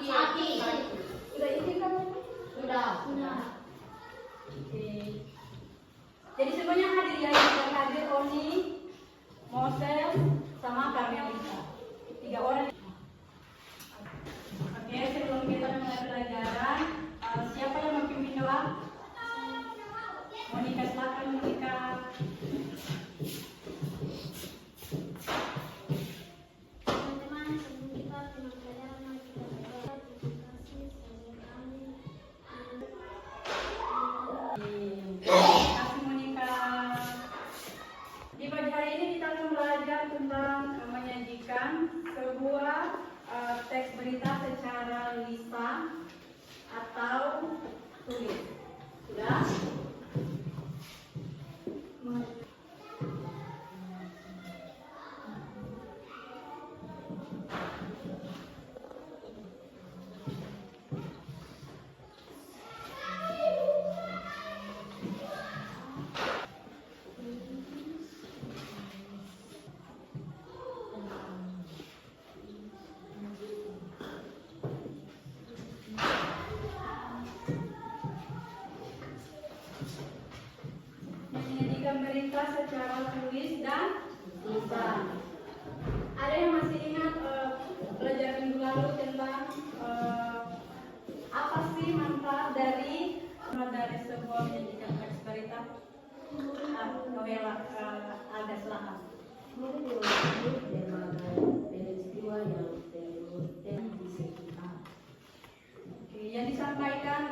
Sakit. Sudah izin kan? Sudah. Oke. Jadi semuanya hadir ya, yang hadir Oni, Moses, sama Karmelita. 3 orang. Oke, sebelum kita mulai pelajaran, siapa yang memimpin doa? Monika, silakan Monika. Teman-teman, sebelum kita mulai pelajaran, mari kita berdoa. Terima kasih sebagai kami. Terima kasih Monika. Di pagi hari ini kita akan belajar tentang menyajikan sebuah teks berita secara lisan atau tulis. Sudah? Menyajikan berita secara tulis dan lisan. Ada yang masih ingat pelajaran minggu lalu tentang apa sih manfaat dari sebuah menyajikan teks berita? Novela ada silakan. Oke, yang disampaikan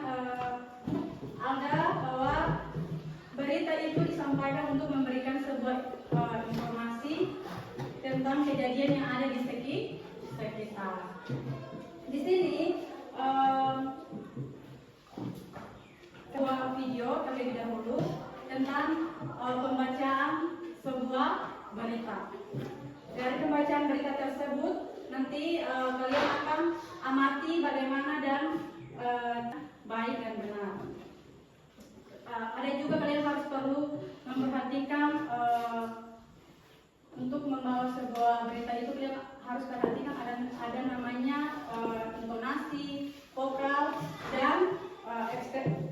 ada bahwa berita itu disampaikan untuk memberikan sebuah informasi tentang kejadian yang ada di sekitar. Di sini sebuah video terlebih dahulu tentang pembacaan sebuah berita. Dari pembacaan berita tersebut nanti kalian akan amati bagaimana dan baik dan benar. Ada juga kalian harus perlu memperhatikan untuk membawa sebuah berita itu kalian harus perhatikan ada namanya intonasi, vokal dan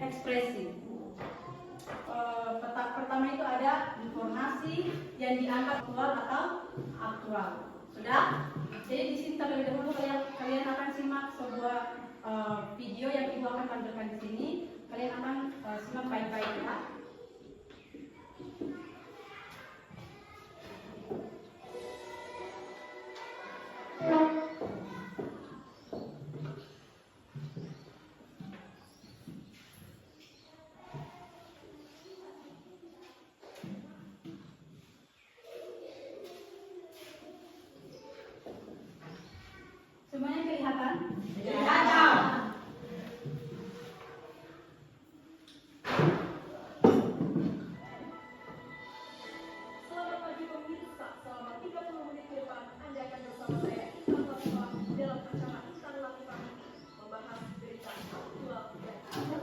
ekspresi. Pertama itu ada informasi yang dianggap aktual. Sudah? Jadi di sini terlebih dahulu kalian akan simak sebuah video yang ibu akan tampilkan di sini. Kalian akan simak baik-baik ya. Semuanya kelihatan? Kelihatan. Selamat pagi pemirsa, selama 30 menit ke depan Anda akan bersama saya Ikan Latifah dalam acara Ikan Latifah membahas berita aktual dan terpercaya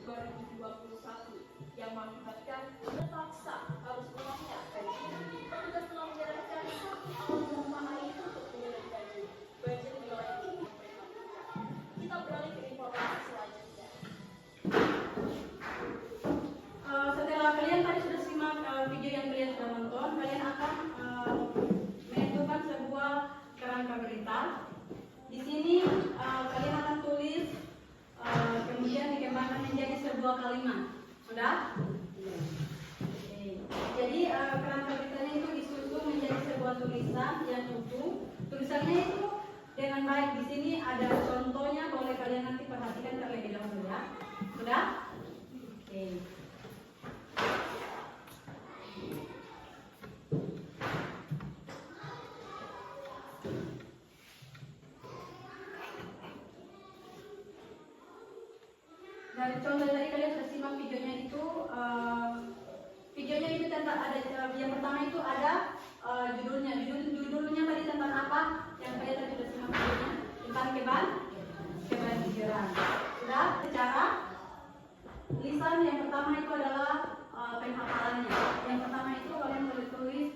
2021 yang mengakibatkan terpaksa harus pulangnya dari sini. Petugas telah menyarankan satu alat pompa air untuk mengurangi banjir. Banjir di wilayah ini kita beralih ke informasi selanjutnya. Setelah kalian tadi sudah simak video yang kalian sudah nonton, kalian akan menentukan sebuah kerangka berita. Di sini kalian akan tulis, kemudian dikembangkan menjadi sebuah kalimat. Sudah? Oke. Jadi kerangka beritanya itu disusun menjadi sebuah tulisan yang utuh. Tulisannya itu dengan baik. Di sini ada contohnya, boleh kalian nanti perhatikan terlebih dahulu ya. Sudah? Oke. Dari contoh tadi kalian sudah simak videonya itu, tentang ada yang pertama itu ada judulnya. Judulnya tadi tentang apa? Yang kalian tadi sudah simak videonya tentang kebanjiran. Sudah? Secara lisan yang pertama itu adalah penghafalannya. Yang pertama itu kalian boleh tulis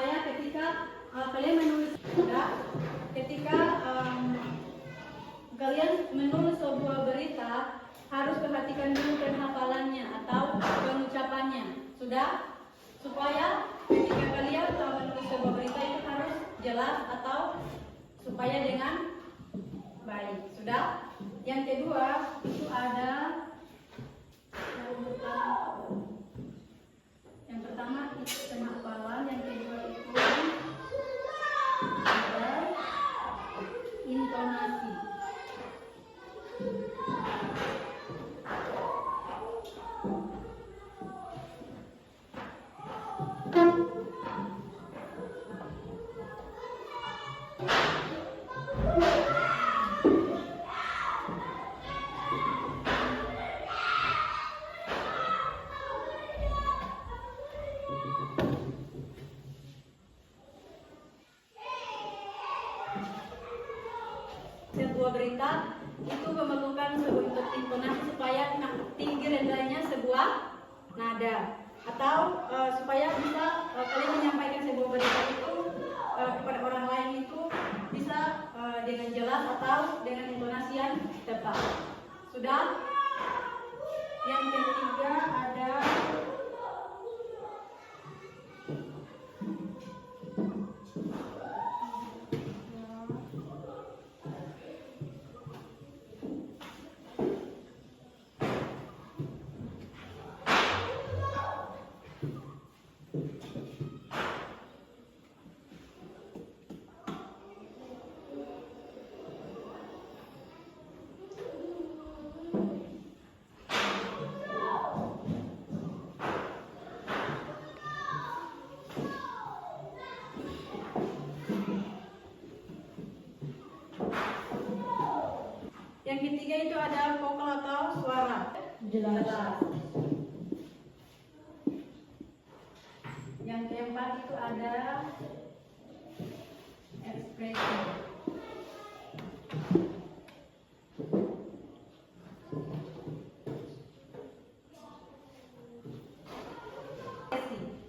supaya ketika kalian menulis ketika kalian menulis sebuah berita harus perhatikan dulu penhafalannya atau pengucapannya, sudah, supaya ketika kalian menulis sebuah berita itu harus jelas atau supaya dengan baik, sudah. Yang kedua itu ada yang pertama itu penhafalan, yang kedua itu ada intonasi. Sebuah berita itu memerlukan sebuah intonasi supaya tinggi rendahnya sebuah nada, atau supaya bisa kalian menyampaikan sebuah berita itu kepada orang lain itu bisa dengan jelas atau dengan intonasi yang tepat. Sudah. Yang ketiga ada yang ketiga itu ada vokal atau suara. Jelas. Yang keempat itu ada ekspresi.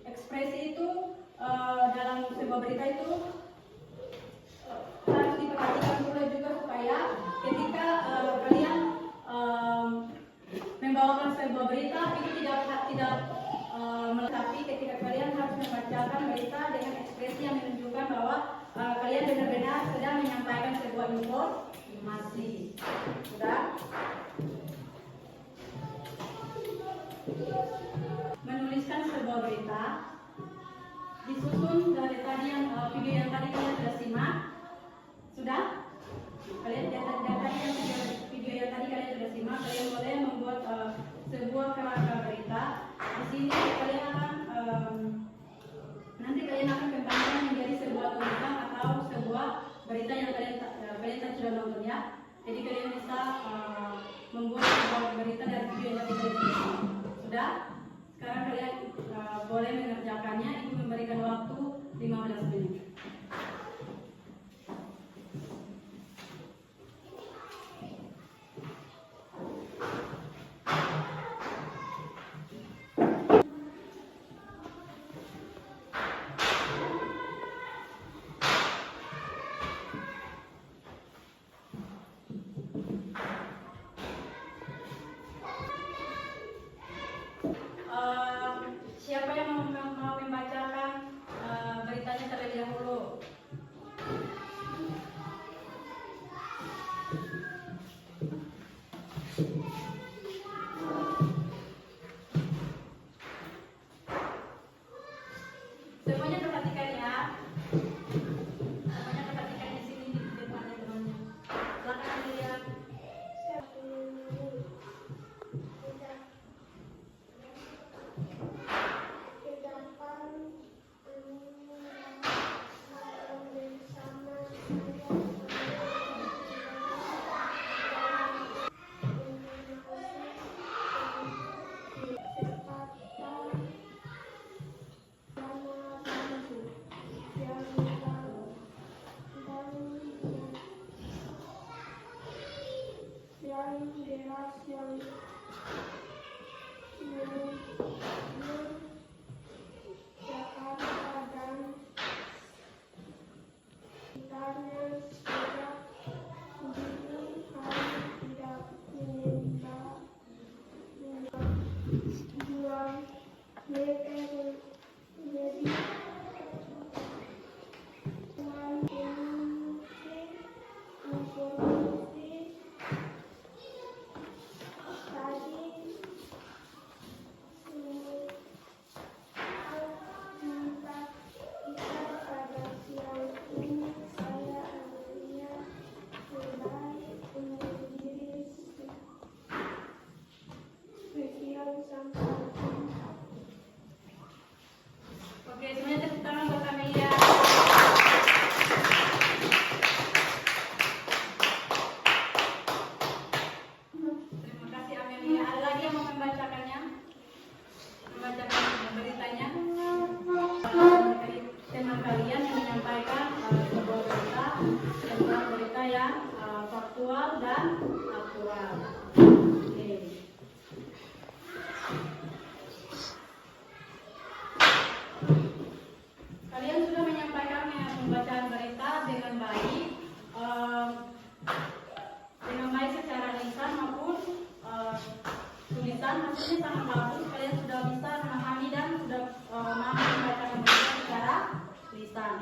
Ekspresi itu dalam sebuah berita itu harus diperhatikan pula juga supaya ketika kalian membawakan sebuah berita itu tidak tapi ketika kalian harus membacakan berita dengan ekspresi yang menunjukkan bahwa kalian benar-benar sedang menyampaikan sebuah informasi. Sudah? Menuliskan sebuah berita disusun dari tadi yang video yang tadi kalian sudah simak. Sudah? Kalian video yang tadi kalian sudah simak, kalian boleh membuat sebuah kerangka berita. Di sini kalian akan nanti kalian akan kembangkan menjadi sebuah tulisan atau sebuah berita yang kalian sudah nonton ya. Jadi kalian bisa membuat sebuah berita dari video yang tadi kalian simak. Sudah? Sekarang kalian boleh mengerjakannya. Ibu memberikan waktu 15 menit. Siapa yang mau membacakan beritanya terlebih dahulu? karena sejak dini hari tidak membuang mereka menjadi informasi tadi minta kita pada siang ini saya akhirnya mulai menjadi spesial sampai Oke, semuanya tepuk tangan buat Amelia. Terima kasih Amelia. Ada lagi yang mau membacakannya? Membacakan beritanya? Tema kalian yang menyampaikan sebuah berita yang faktual dan aktual. Oke. Kalian sudah menyampaikan pembacaan berita dengan baik, secara lisan maupun tulisan, hasilnya sangat bagus. Kalian sudah bisa memahami dan sudah mampu membacakan berita secara lisan.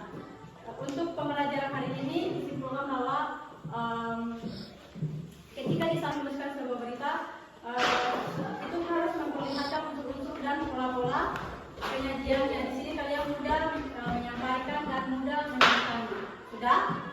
Untuk pembelajaran hari ini disimpulkan bahwa ketika disampaikan sebuah berita itu harus memperlihatkan unsur-unsur dan pola-pola penyajiannya. Di sini kalian mudah menyampaikan dan mudah menyampaikannya. Sudah?